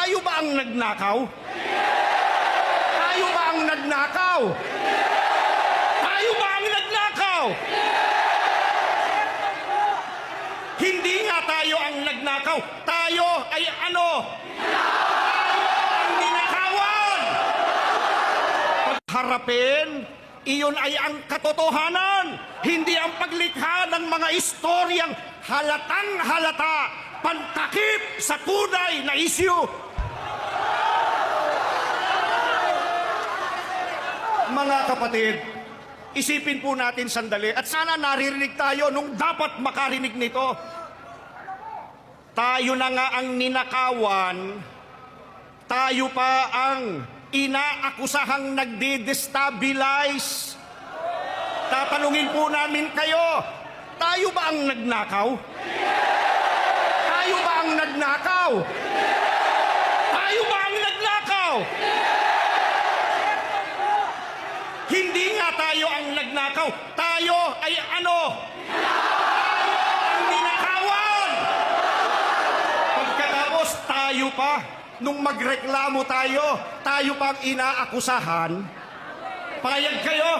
Tayo ba ang nagnakaw? Tayo ba ang nagnakaw? Tayo ba ang nagnakaw? Hindi nga tayo ang nagnakaw. Tayo ay ano? Ang ninakawan! Pagharapin, iyon ay ang katotohanan, hindi ang paglikha ng mga istoryang halatang halata, pantakip sa tunay na isyu. Mga kapatid, isipin po natin sandali at sana naririnig tayo nung dapat makarinig nito. Tayo na nga ang ninakawan, tayo pa ang inaakusahang nagde-destabilize. Tatanungin po namin kayo, tayo ba ang nagnakaw? Tayo ba ang nagnakaw? Tayo ba ang nagnakaw? Hindi nga tayo ang nagnakaw. Tayo ay ano? Ang ninakawan! Pagkatapos tayo pa, nung magreklamo tayo pa ang inaakusahan, payag kayo?